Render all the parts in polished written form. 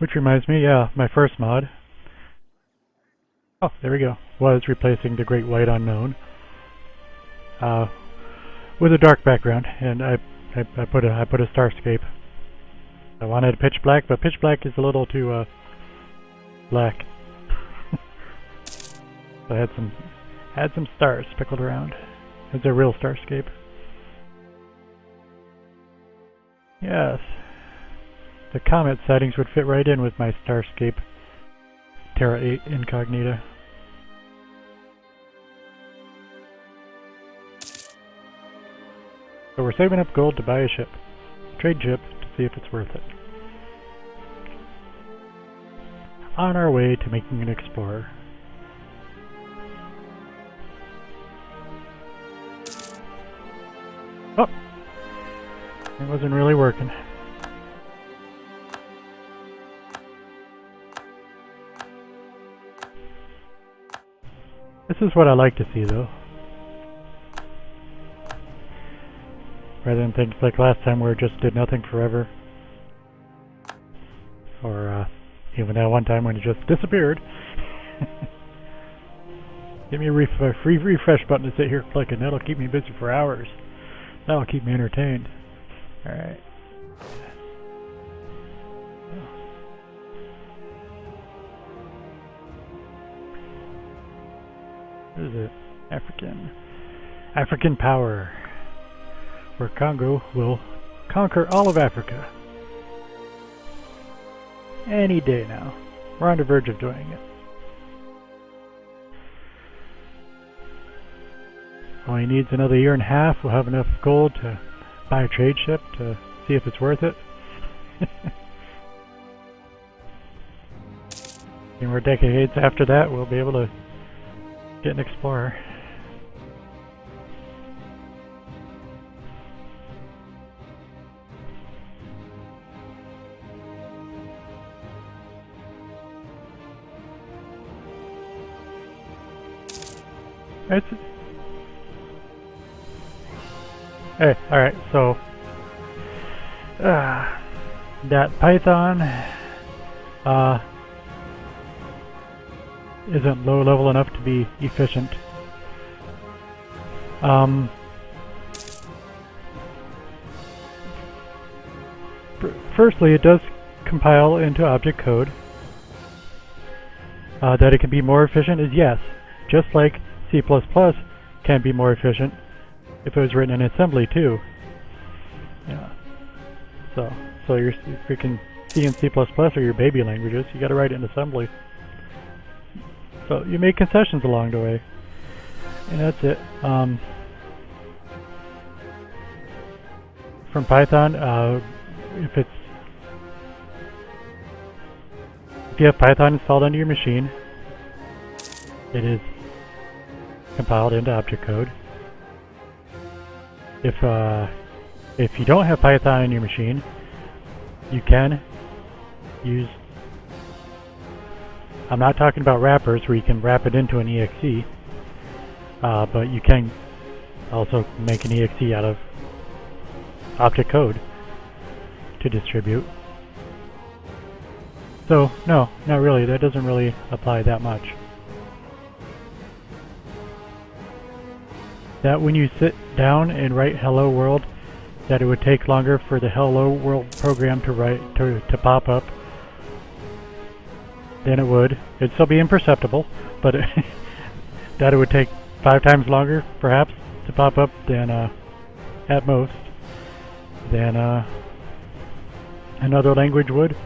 Which reminds me, yeah, my first mod. Oh, there we go. Was replacing the Great White Unknown with a dark background, and I put a starscape. I wanted pitch black, but pitch black is a little too black. So I had some stars speckled around. It's a real starscape. Yes. The comet sightings would fit right in with my starscape Terra 8 incognita. So we're saving up gold to buy a ship. Trade ship to see if it's worth it. On our way to making an explorer. Oh! It wasn't really working. This is what I like to see, though. Rather than things like last time where it just did nothing forever. Or even that one time when it just disappeared. Give me a free refresh button to sit here clicking. That'll keep me busy for hours. That'll keep me entertained. Alright. What is it? African power. Where Congo will conquer all of Africa. Any day now. We're on the verge of doing it. Only needs another year and a half. We'll have enough gold to buy a trade ship to see if it's worth it. A few more decades after that, we'll be able to get an explorer. Hey, alright, so that Python isn't low level enough to be efficient. Firstly, it does compile into object code. That it can be more efficient is yes, just like C++ can be more efficient if it was written in assembly too. Yeah. So your freaking C and C++ are your baby languages. You got to write it in assembly. So you make concessions along the way, and that's it. From Python, if you have Python installed on your machine, it is compiled into object code. If you don't have Python on your machine, you can use. I'm not talking about wrappers where you can wrap it into an exe, but you can also make an exe out of object code to distribute. So no, not really. That doesn't really apply that much. That when you sit down and write hello world, that it would take longer for the hello world program to pop up than it would. It'd still be imperceptible, but that it would take 5 times longer, perhaps, to pop up than at most than another language would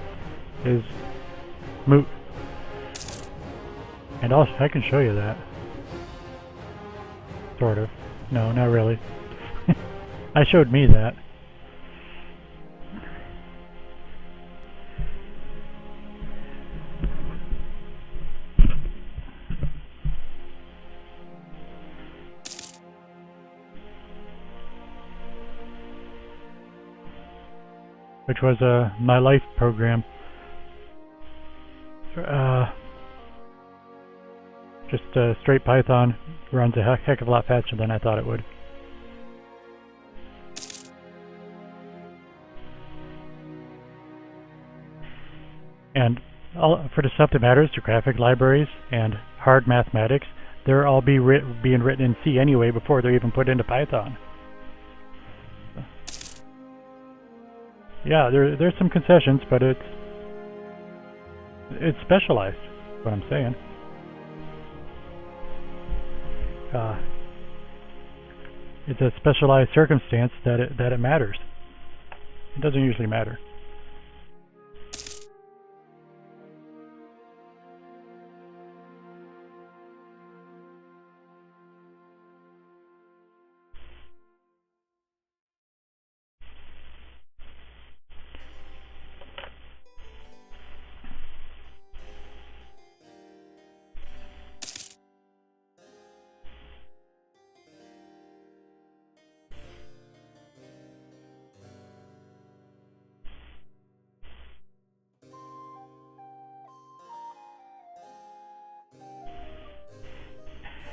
is moot. And also, I can show you that. Sort of. No, not really. I showed me that. Which was my life program. Just straight Python runs a heck of a lot faster than I thought it would. And for the stuff that matters, the graphic libraries and hard mathematics, they're all being written in C anyway before they're even put into Python. Yeah, there's some concessions, but it's specialized, is what I'm saying. It's a specialized circumstance that it matters. It doesn't usually matter.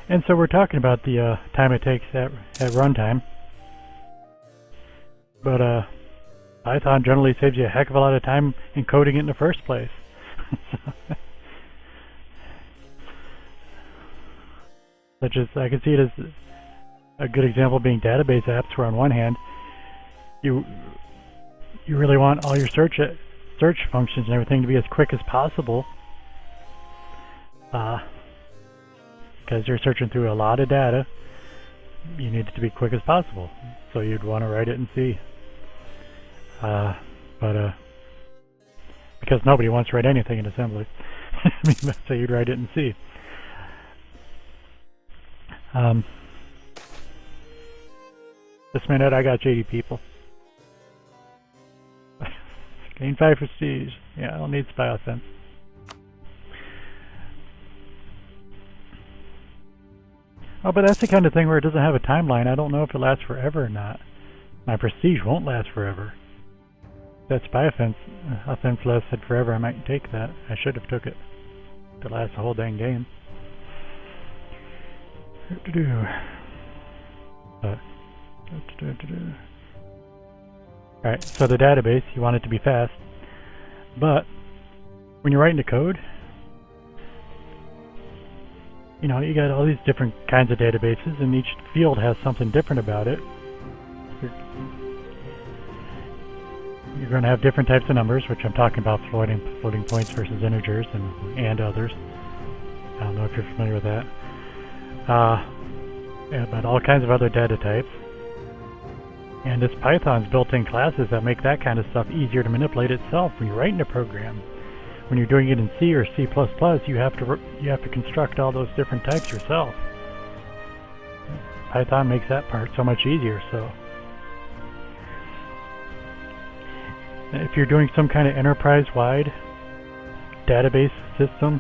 And so we're talking about the time it takes at runtime, but Python generally saves you a heck of a lot of time encoding it in the first place. Such as, I can see it as a good example being database apps, where on one hand you really want all your search functions and everything to be as quick as possible, because you're searching through a lot of data. You need it to be quick as possible, so you'd want to write it in C. But because nobody wants to write anything in assembly, so you'd write it in C. This minute I got 80 people. Gain 5 prestige. Yeah, I don't need spy offense. Oh, but that's the kind of thing where it doesn't have a timeline. I don't know if it lasts forever or not. My prestige won't last forever. If that spy offense lasted forever, I might take that. I should have took it to last the whole dang game. Alright, so the database, you want it to be fast, but when you're writing the code, you know, you got all these different kinds of databases, and each field has something different about it. You're going to have different types of numbers, which I'm talking about floating points versus integers and others. I don't know if you're familiar with that. Yeah, but all kinds of other data types. And it's Python's built-in classes that make that kind of stuff easier to manipulate itself when you're writing a program. When you're doing it in C or C++, you have to construct all those different types yourself. Python makes that part so much easier. So if you're doing some kind of enterprise-wide database system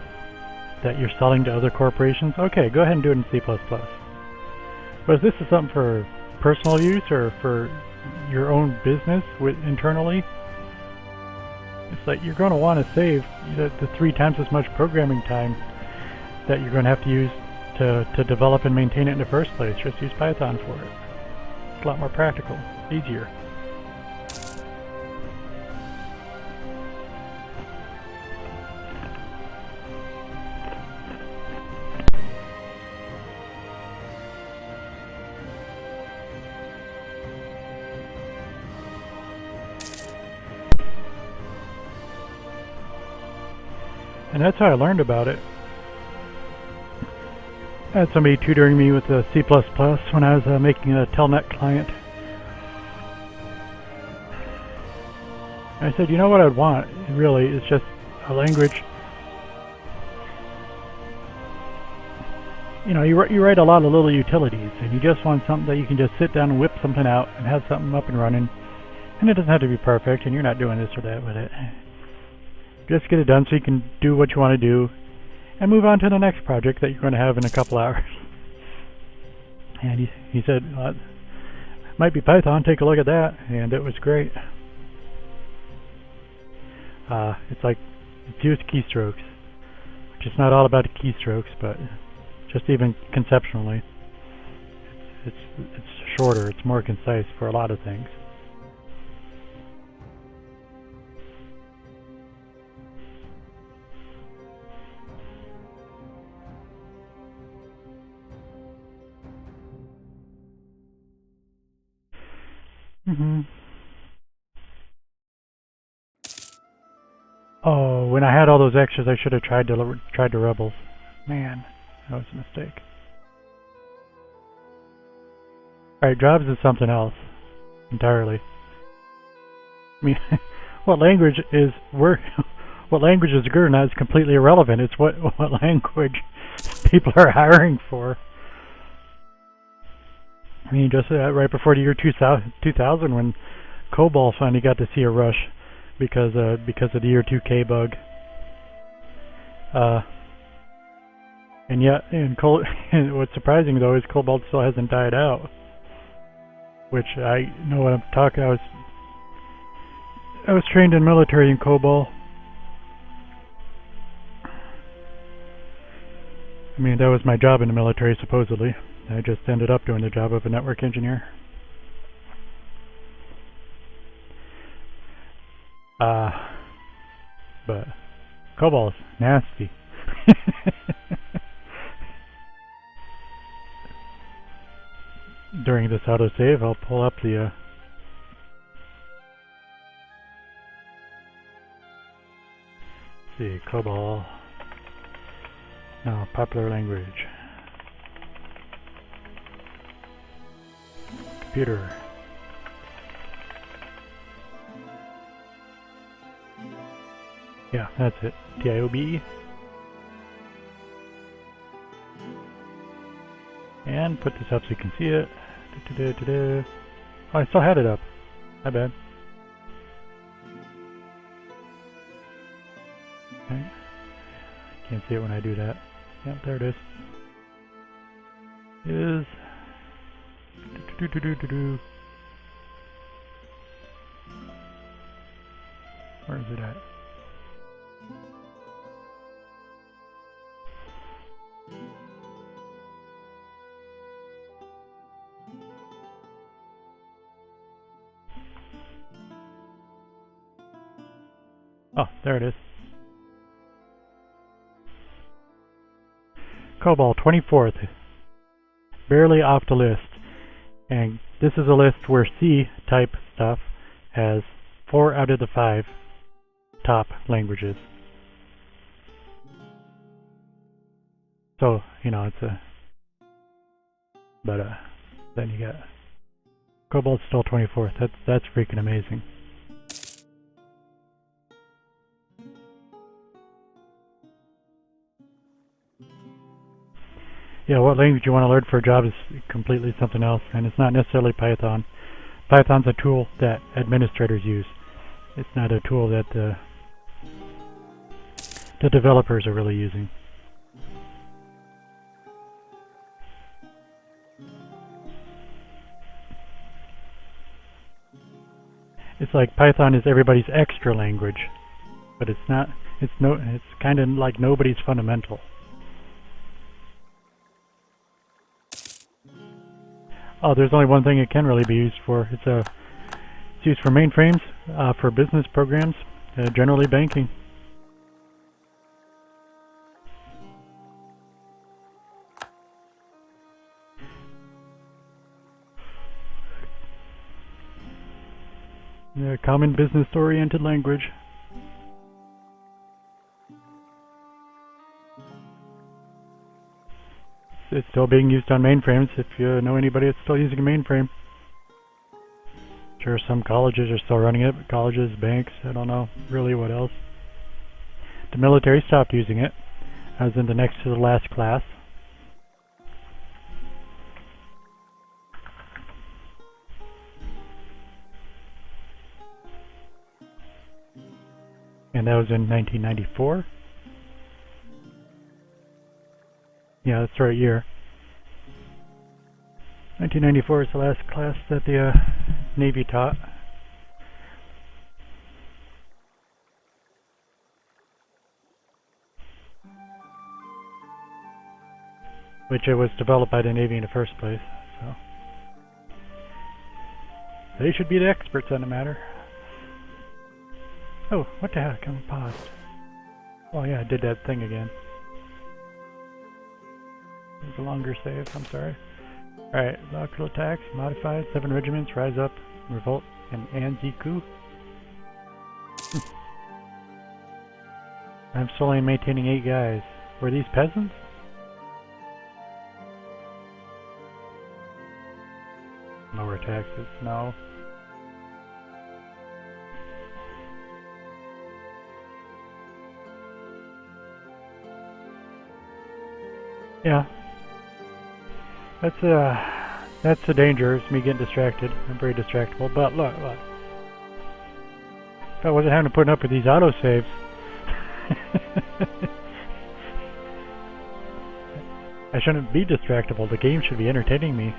that you're selling to other corporations, okay, go ahead and do it in C++. But if this is something for personal use or for your own business internally, it's like you're going to want to save the 3 times as much programming time that you're going to have to use to develop and maintain it in the first place. Just use Python for it. It's a lot more practical, easier. And that's how I learned about it. I had somebody tutoring me with C++ when I was making a Telnet client. I said, you know what I'd want, really, is just a language. You know, you write a lot of little utilities, and you just want something that you can just sit down and whip something out and have something up and running. And it doesn't have to be perfect, and you're not doing this or that with it. Just get it done so you can do what you want to do and move on to the next project that you're going to have in a couple hours. And he said, it might be Python, take a look at that, and it was great. It's like infused keystrokes, which is not all about keystrokes, but just even conceptually, it's shorter, it's more concise for a lot of things. Mm-hmm. Oh, when I had all those extras, I should have tried the rebels. Man, that was a mistake. Alright, jobs is something else. Entirely. I mean, what language is what language is good or not is completely irrelevant. It's what language people are hiring for. I mean, just right before the year 2000 when COBOL finally got to see a rush because of the year 2K bug. And yet, and what's surprising though is Cobalt still hasn't died out. Which I know what I'm talking. I was trained in military in COBOL. I mean, that was my job in the military supposedly. I just ended up doing the job of a network engineer. But COBOL is nasty. During this autosave, I'll pull up the see, COBOL. No, popular language. Computer. Yeah, that's it. TIOB. And put this up so you can see it. Oh, I still had it up. My bad. Okay. Can't see it when I do that. Yep, there it is. Is where is it at? Oh, there it is. COBOL 24th. Barely off the list. And this is a list where C-type stuff has 4 out of the 5 top languages. So, you know, it's a... But, then you got... COBOL's still 24th. That's freaking amazing. Yeah, what language you want to learn for a job is completely something else, and it's not necessarily Python. Python's a tool that administrators use. It's not a tool that the developers are really using. It's like Python is everybody's extra language, but it's not. It's kind of like nobody's fundamental. Oh, there's only one thing it can really be used for. It's used for mainframes, for business programs, generally banking. Yeah, common business-oriented language. It's still being used on mainframes if you know anybody that's still using a mainframe. Sure, some colleges are still running it, but colleges, banks, I don't know really what else. The military stopped using it. I was in the next to the last class. And that was in 1994. Yeah, that's the right year. 1994 is the last class that the Navy taught. Which it was developed by the Navy in the first place, so they should be the experts on the matter. Oh, what the heck? I'm paused. Oh yeah, I did that thing again. It was a longer save, I'm sorry. Alright, local attacks, modified, 7 regiments, rise up, Revolt in Anziku. I'm still only maintaining 8 guys. Were these peasants? Lower taxes, no. Yeah. That's the danger, is me getting distracted. I'm very distractible, but look. If I wasn't having to put up with these autosaves, I shouldn't be distractible. The game should be entertaining me.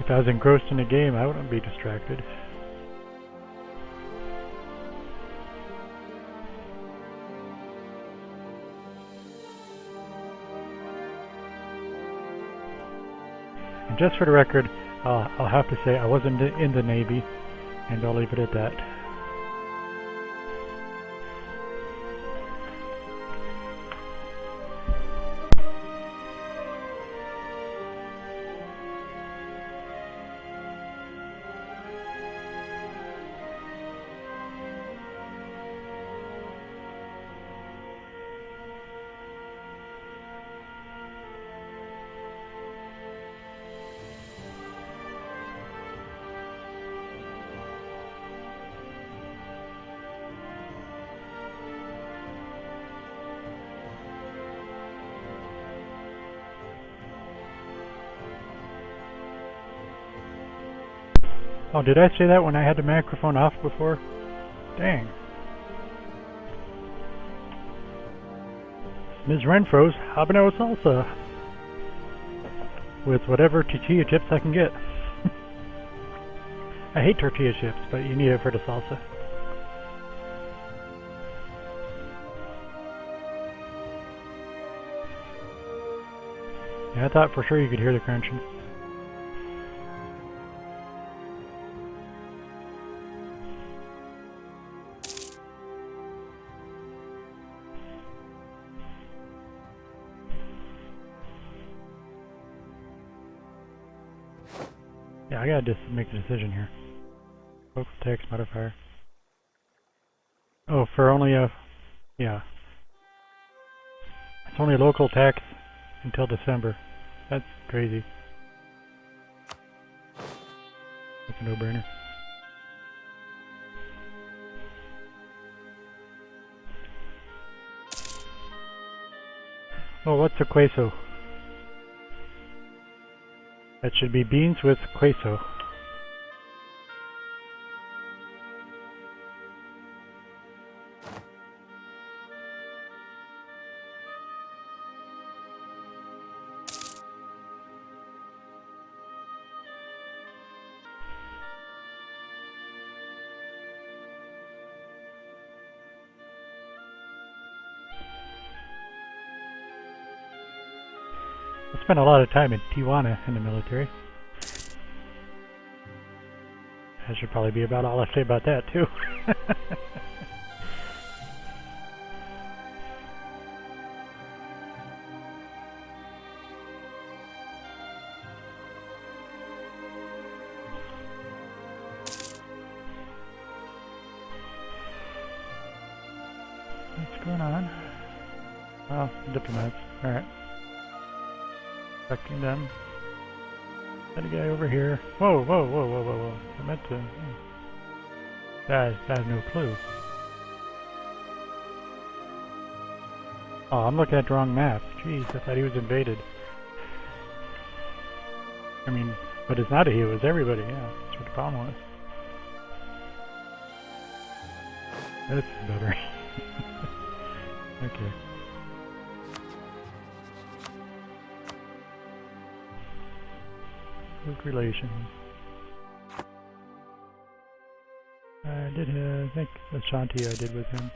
If I was engrossed in a game, I wouldn't be distracted. And just for the record, I'll have to say I wasn't in the Navy, and I'll leave it at that. Oh, did I say that when I had the microphone off before? Dang. Ms. Renfro's habanero salsa. With whatever tortilla chips I can get. I hate tortilla chips, but you need it for the salsa. Yeah, I thought for sure you could hear the crunching. Yeah, I gotta just make a decision here. Local tax modifier. Oh, for only a... yeah. It's only local tax until December. That's crazy. That's a no-brainer. Oh, what's a queso? That should be beans with queso. I spent a lot of time in Tijuana in the military. That should probably be about all I say about that, too. What's going on? Oh, diplomats. Alright. Fucking them. That guy over here. Whoa, whoa, whoa, whoa, whoa, whoa. I meant to... I have no clue. Oh, I'm looking at the wrong map. Jeez, I thought he was invaded. I mean, but it's not a he, it was everybody, yeah. That's what the problem was. This is better. Okay. Good relations. I think Ashanti I did with him.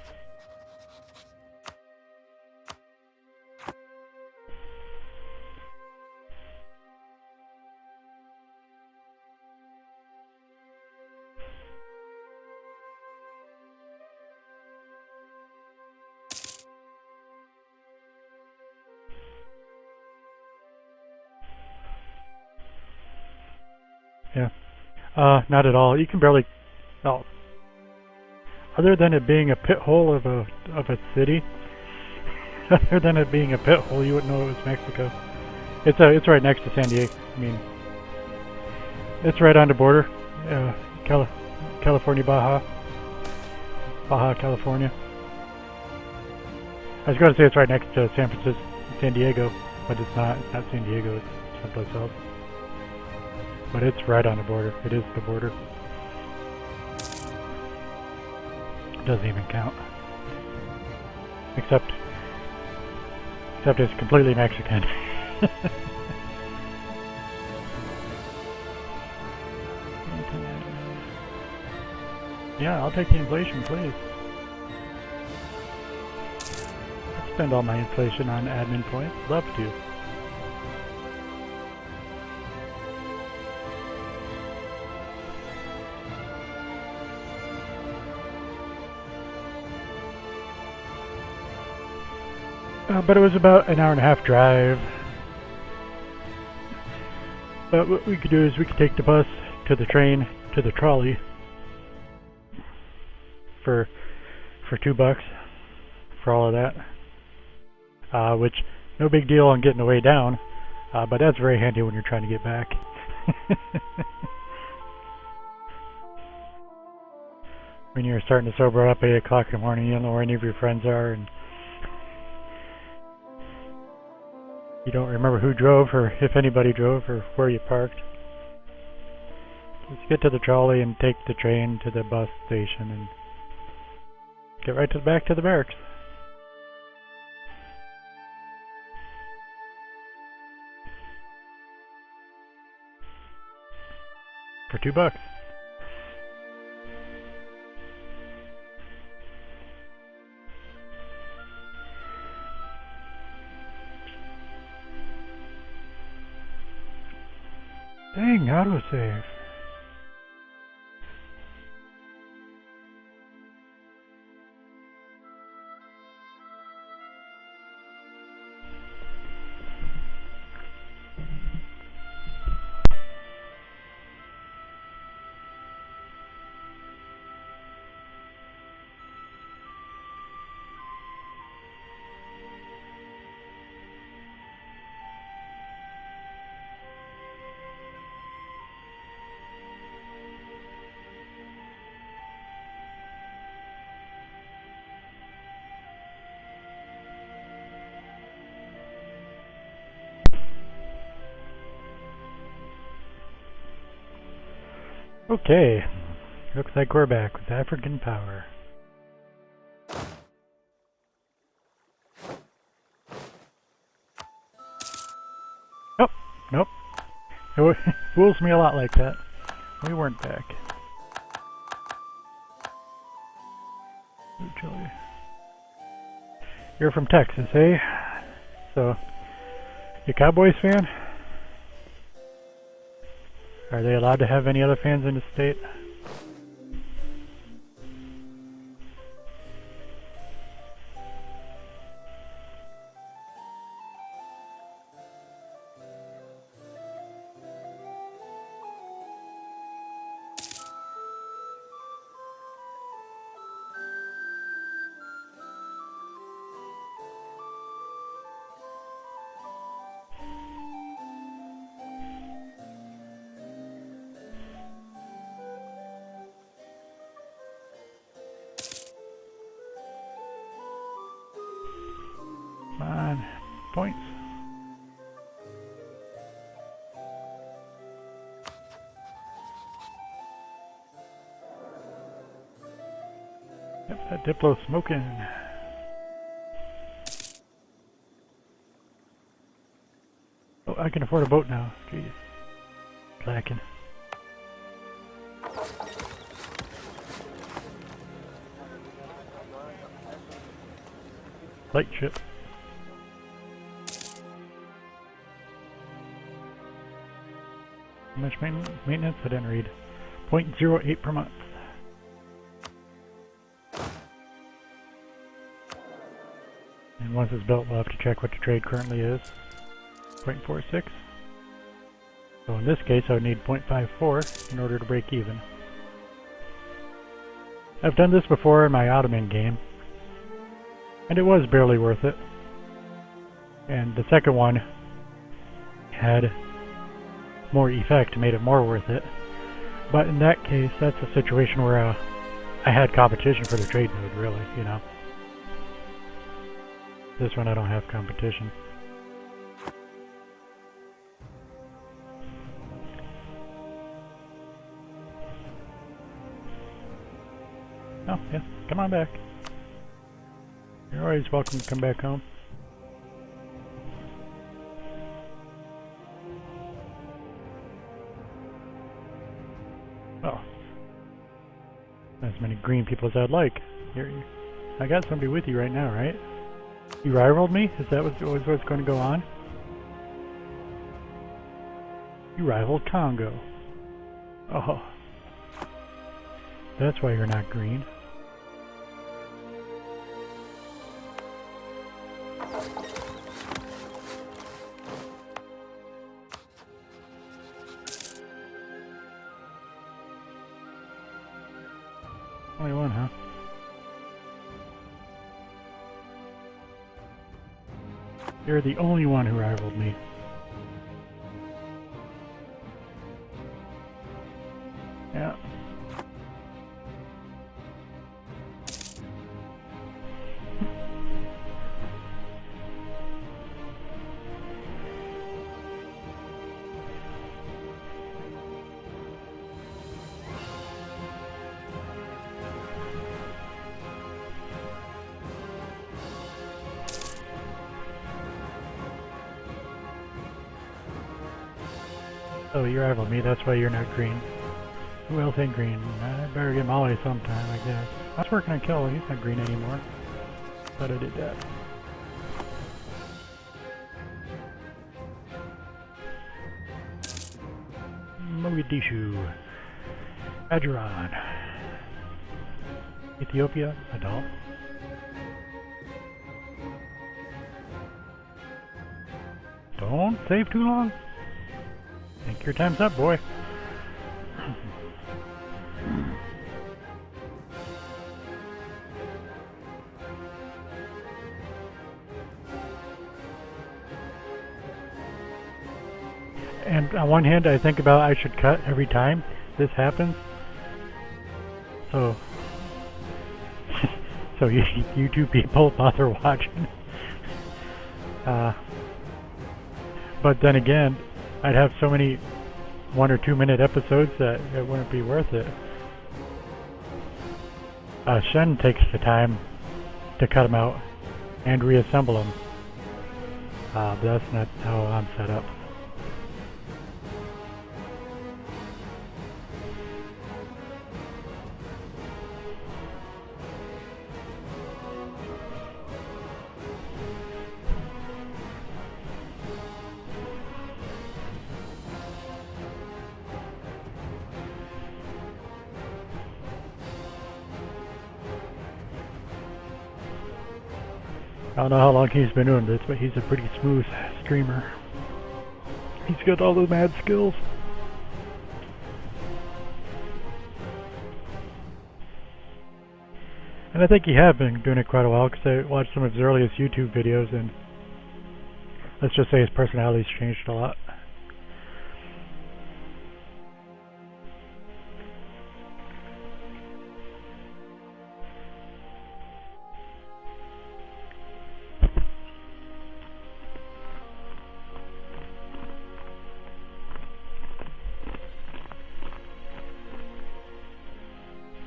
Yeah. Not at all. You can barely... Oh. Other than it being a pit hole of a city, other than it being a pit hole, you wouldn't know it was Mexico. It's right next to San Diego. I mean, it's right on the border. California, Baja, California. I was going to say it's right next to San Francisco, San Diego, but it's not. It's not San Diego. It's someplace else. But it's right on the border. It is the border. It doesn't even count. Except it's completely Mexican. Yeah, I'll take the inflation, please. I'll spend all my inflation on admin points. Love to. But it was about an hour and a half drive. But what we could do is we could take the bus to the train to the trolley for $2 for all of that. Which no big deal on getting the way down, but that's very handy when you're trying to get back. When you're starting to sober up 8 o'clock in the morning, you don't know where any of your friends are, and you don't remember who drove, or if anybody drove, or where you parked. Just get to the trolley and take the train to the bus station and get right back to the barracks. For $2. Dang, autosave. Okay, looks like we're back with African power. Oh, nope. It fools me a lot like that. We weren't back. You're from Texas, eh? So, you a Cowboys fan? Are they allowed to have any other fans in the state? Come on, points. Yep, that Diplo's smoking. Oh, I can afford a boat now. Jeez. Slacking. Light ship. How much maintenance? I didn't read. 0.08 per month. And once it's built, we'll have to check what the trade currently is. 0.46. So in this case, I would need 0.54 in order to break even. I've done this before in my Ottoman game, and it was barely worth it. And the second one had more effect, made it more worth it. But in that case, that's a situation where I had competition for the trade node, really, you know. This one I don't have competition. Oh, yeah, come on back. You're always welcome to come back home. Oh. As many green people as I'd like. I got somebody with you right now, right? You rivaled me? Is that what's going to go on? You rivaled Congo. Oh. That's why you're not green. Only one, huh? You're the only one who rivaled me. Yeah. Oh, you rivaled me, that's why you're not green. Who else ain't green? I better get Molly sometime, I guess. I was working on Kelly, he's not green anymore. Thought I did that. Mogadishu. Adjaran. Ethiopia, adult. Don't save too long. Think your time's up, boy. And on one hand, I think about I should cut every time this happens. So, so you two people bother watching. But then again, I'd have so many 1 or 2 minute episodes that it wouldn't be worth it. Shen takes the time to cut them out and reassemble them. But that's not how I'm set up. I don't know how long he's been doing this, but he's a pretty smooth streamer. He's got all the mad skills. And I think he has been doing it quite a while, because I watched some of his earliest YouTube videos, and let's just say his personality's changed a lot.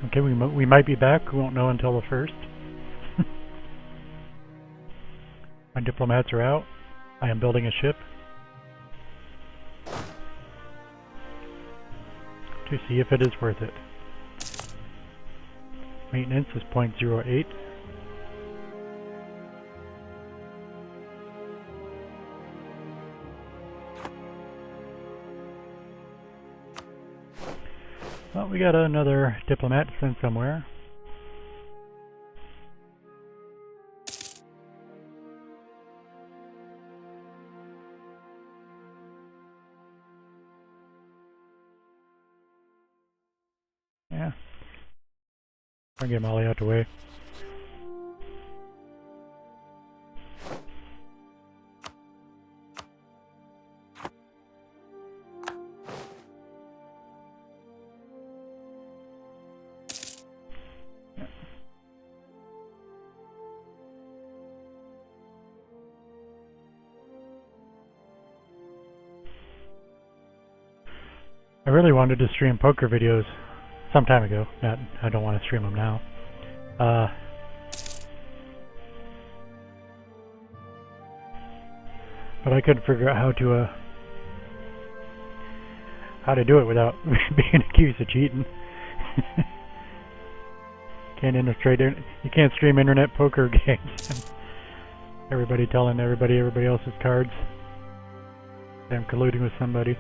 Okay, we might be back. We won't know until the 1st. My diplomats are out. I am building a ship to see if it is worth it. Maintenance is 0.08. Well, we got another diplomat to send somewhere. Yeah. I'll get Molly out the way. I really wanted to stream poker videos some time ago. I don't want to stream them now. But I couldn't figure out how to do it without being accused of cheating. You can't stream internet poker games. Everybody telling everybody else's cards. I'm colluding with somebody.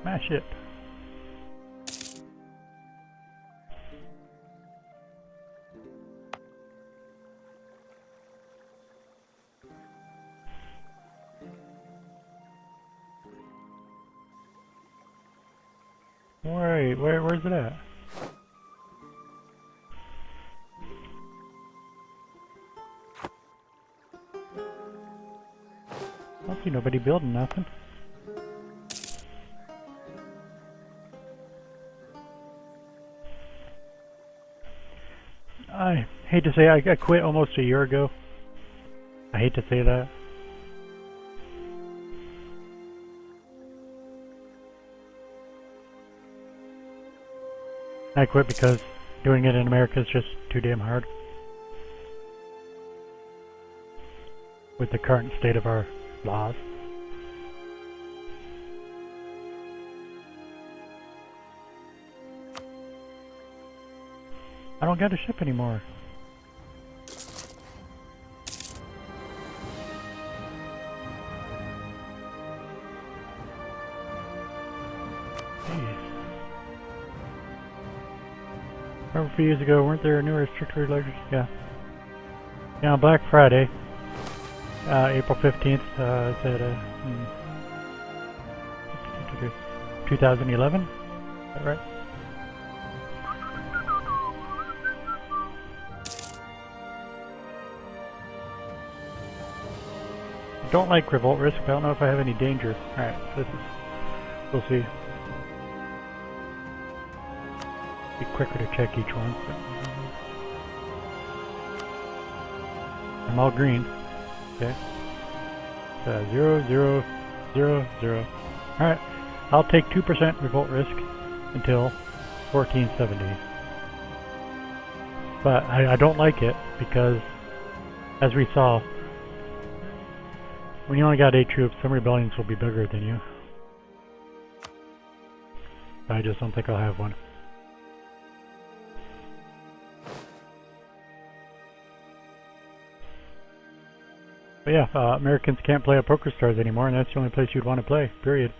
My ship. Where's it at? I don't see nobody building nothing. I hate to say I quit almost a year ago. I hate to say that. I quit because doing it in America is just too damn hard. With the current state of our laws. I don't get a ship anymore. Jeez. Remember a few years ago, weren't there newer stricter letters? Yeah. Yeah, on Black Friday, April 15th, is that 2011? Is that right? I don't like revolt risk, but I don't know if I have any danger. Alright, we'll see. Be quicker to check each one. I'm all green. Okay. 0, 0, 0, 0. Alright, I'll take 2% revolt risk until 1470. But I don't like it because, as we saw, when you only got 8 troops, some rebellions will be bigger than you. I just don't think I'll have one. But yeah, Americans can't play at Poker Stars anymore, and that's the only place you'd want to play, period.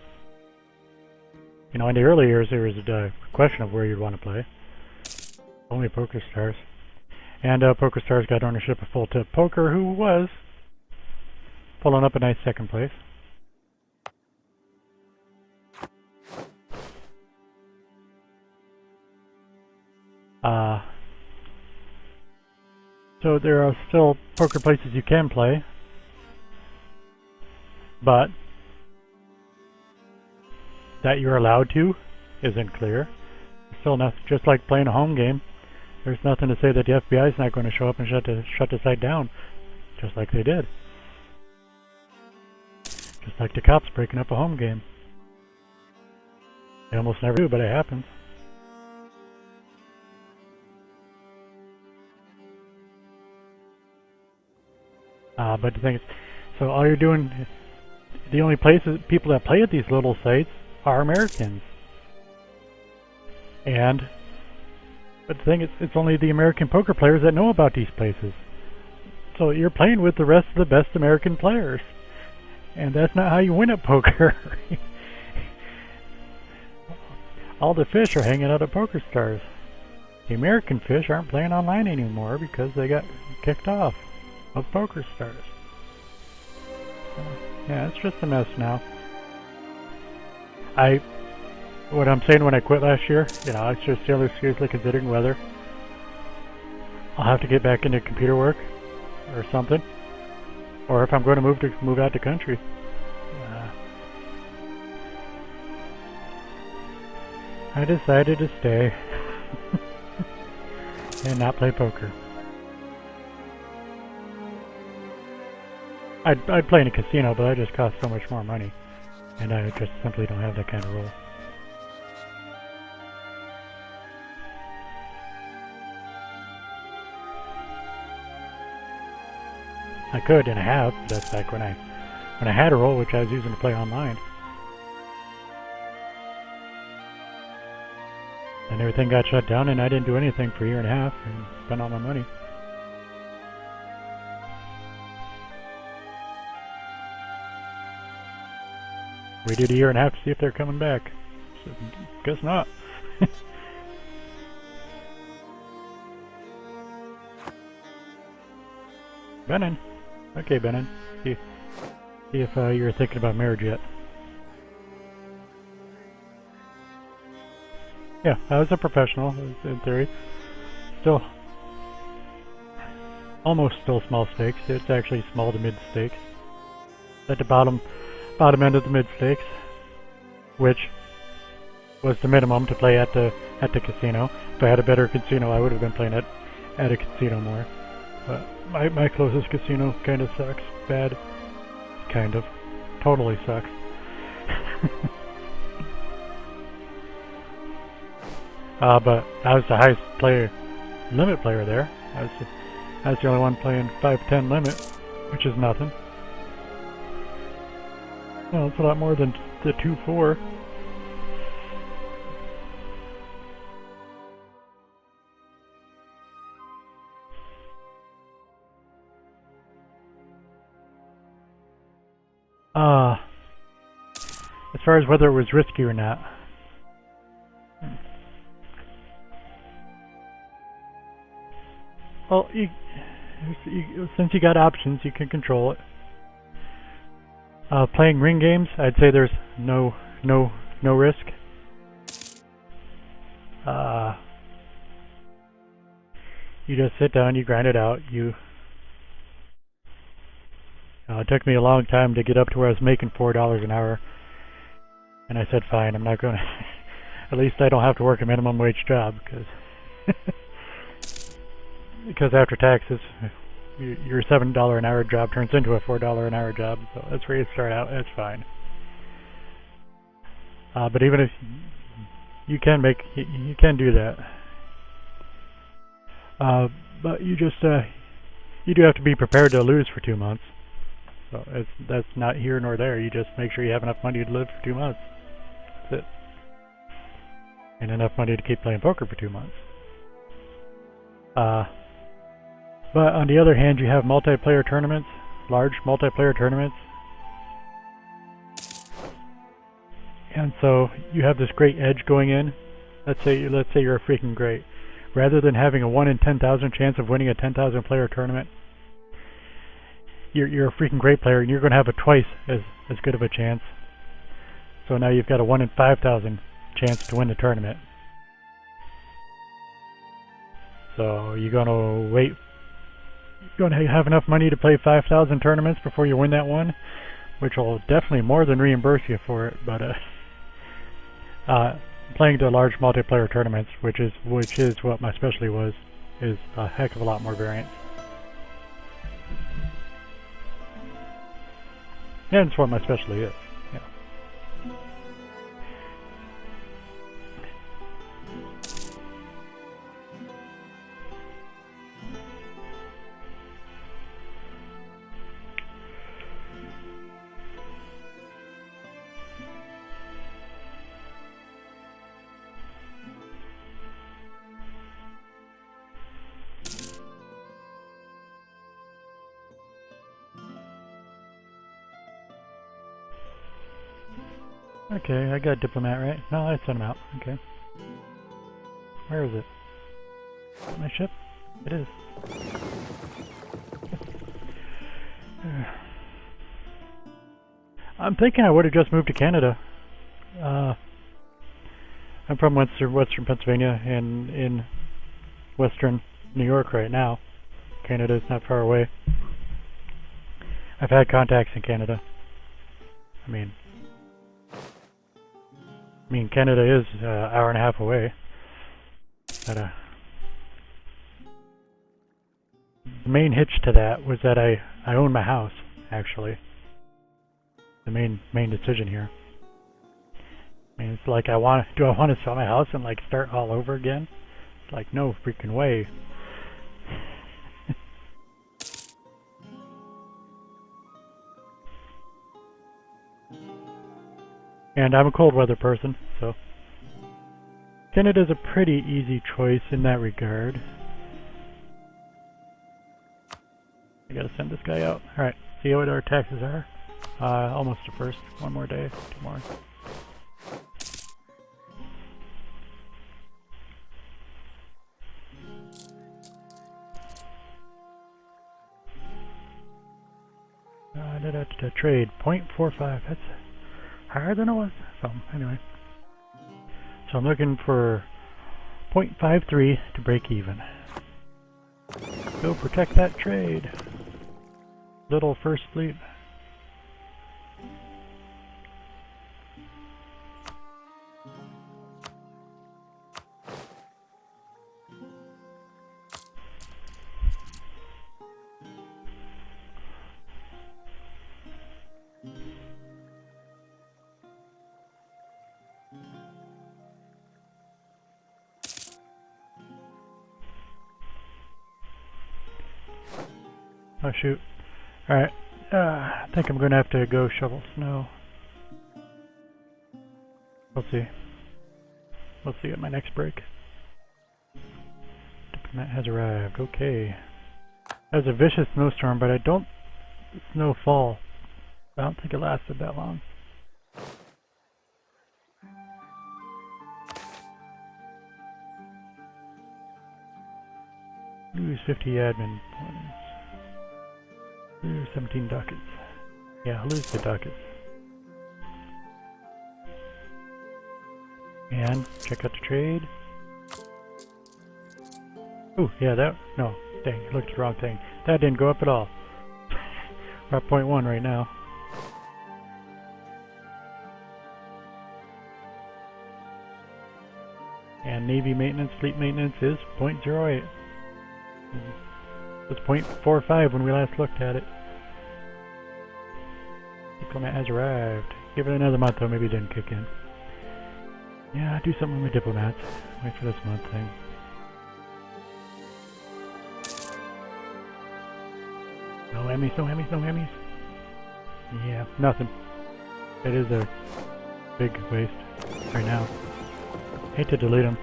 You know, in the early years, there was a question of where you'd want to play. Only Poker Stars. And Poker Stars got ownership of Full Tip Poker, who was pulling up a nice second place. So there are still poker places you can play, but that you're allowed to isn't clear. Still not, just like playing a home game, there's nothing to say that the FBI is not going to show up and shut the site down, just like they did. Just like the cops breaking up a home game. They almost never do, but it happens. But the thing is, so all you're doing, the only people that play at these little sites are Americans. And But the thing is, it's only the American poker players that know about these places. So you're playing with the rest of the best American players. And that's not how you win at poker. All the fish are hanging out at PokerStars. The American fish aren't playing online anymore because they got kicked off of PokerStars. Yeah, it's just a mess now. What I'm saying when I quit last year, you know, I was just seriously considering whether I'll have to get back into computer work or something, or if I'm going to move out the country. I decided to stay and not play poker. I'd play in a casino, but that just costs so much more money, and I just simply don't have that kind of roll. I could, and I have. That's back when I had a roll, which I was using to play online. And everything got shut down, and I didn't do anything for a year and a half, and spent all my money. We did a year and a half to see if they're coming back. So, guess not. Benin. Okay, Benin. See if you're thinking about marriage yet. Yeah, I was a professional, in theory. Still, almost still small stakes. It's actually small to mid stakes. At the bottom end of the mid stakes, which was the minimum to play at the casino. If I had a better casino, I would have been playing at a casino more. But my closest casino kind of sucks. Bad. Kind of. Totally sucks. But I was the highest limit player there. I was the only one playing 5-10 limit, which is nothing. Well, it's a lot more than the 2-4. As far as whether it was risky or not. Well, since you got options, you can control it. Playing ring games, I'd say there's no risk. You just sit down, you grind it out. It took me a long time to get up to where I was making $4 an hour, and I said, fine, I'm not gonna. At least I don't have to work a minimum wage job, because after taxes, your $7 an hour job turns into a $4 an hour job. So that's where you start out. That's fine. But even if you can do that, but you do have to be prepared to lose for 2 months. So that's not here nor there. You just make sure you have enough money to live for 2 months. That's it. And enough money to keep playing poker for 2 months. But on the other hand, you have multiplayer tournaments, large multiplayer tournaments. And so you have this great edge going in. Let's say you're a freaking great. Rather than having a 1 in 10,000 chance of winning a 10,000 player tournament, you're a freaking great player, and you're going to have a twice as good of a chance. So now you've got a 1 in 5,000 chance to win the tournament. So you're going to wait. You're going to have enough money to play 5,000 tournaments before you win that one, which will definitely more than reimburse you for it. But playing the large multiplayer tournaments, which is what my specialty was, is a heck of a lot more variance. And it's what my specialty is. Yeah. Okay, I got a diplomat, right? No, I sent him out. Okay. Where is it? My ship? It is. I'm thinking I would have just moved to Canada. I'm from Western Pennsylvania and in Western New York right now. Canada is not far away. I've had contacts in Canada. I mean, Canada is an hour and a half away. But the main hitch to that was that I own my house, actually. The main decision here. I mean, it's like do I want to sell my house and like start all over again? It's like, no freaking way. And I'm a cold weather person, so Canada's a pretty easy choice in that regard. I gotta send this guy out. Alright, see what our taxes are? Almost the first. One more day, 2 more. Trade 0.45. That's higher than it was. So anyway, so I'm looking for 0.53 to break even. Go protect that trade, little First Fleet. Oh shoot. Alright, I think I'm gonna have to go shovel snow. We'll see. We'll see at my next break. Diplomat has arrived. Okay. That was a vicious snowstorm, but I don't snowfall. I don't think it lasted that long. Lose 50 admin points. Lose 17 ducats. Yeah, I'll lose the ducats. And check out the trade. Oh, yeah, no, dang, I looked at the wrong thing. That didn't go up at all. We're at 0.1 right now. And Navy maintenance, fleet maintenance is 0.08. It was 0.45 when we last looked at it. Diplomat has arrived. Give it another month though, maybe it didn't kick in. Yeah, do something with my diplomats. Wait for this month thing. No Emmys, no Emmys, no Emmys. Yeah, nothing. It is a big waste right now. Hate to delete them.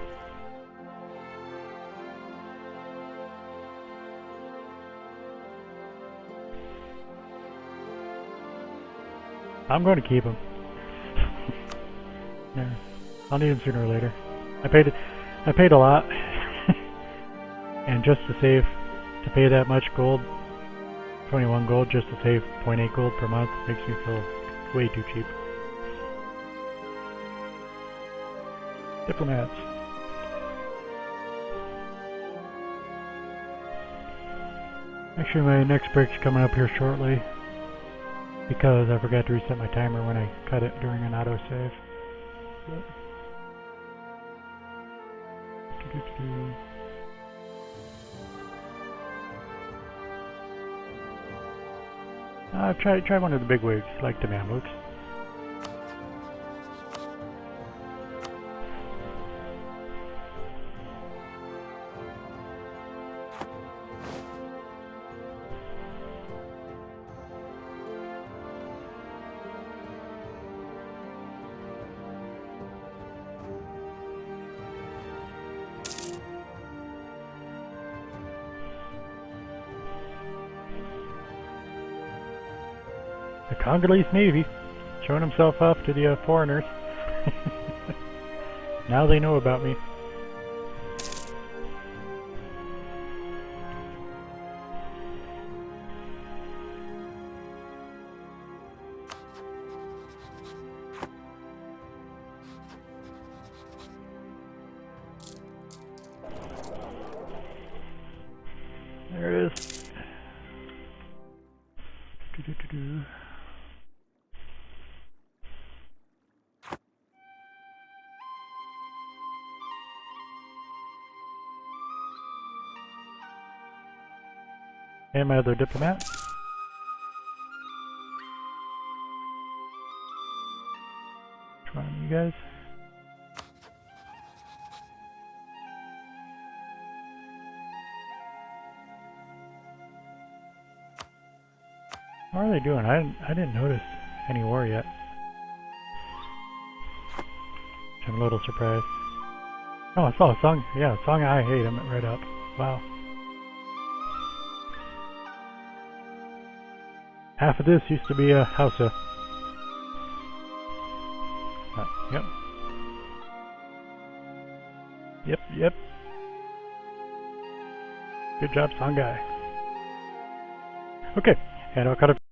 I'm going to keep them. Yeah, I'll need them sooner or later. I paid a lot, and just to pay that much gold, 21 gold, just to save 0.8 gold per month makes me feel way too cheap. Diplomats. Actually, my next break's coming up here shortly, because I forgot to reset my timer when I cut it during an autosave. Try one of the big wigs, like the Mamluks. The Congolese Navy. showing himself off to the foreigners. Now they know about me. There it is. Do-do-do-do. And my other diplomat. Trying you guys. How are they doing? I didn't notice any war yet. I'm a little surprised. Oh, I saw a song. Yeah, a song I hate. I'm right up. Wow. Half of this used to be a Hausa. Yep. Yep, yep. Good job, song guy. Okay, and I'll cut it.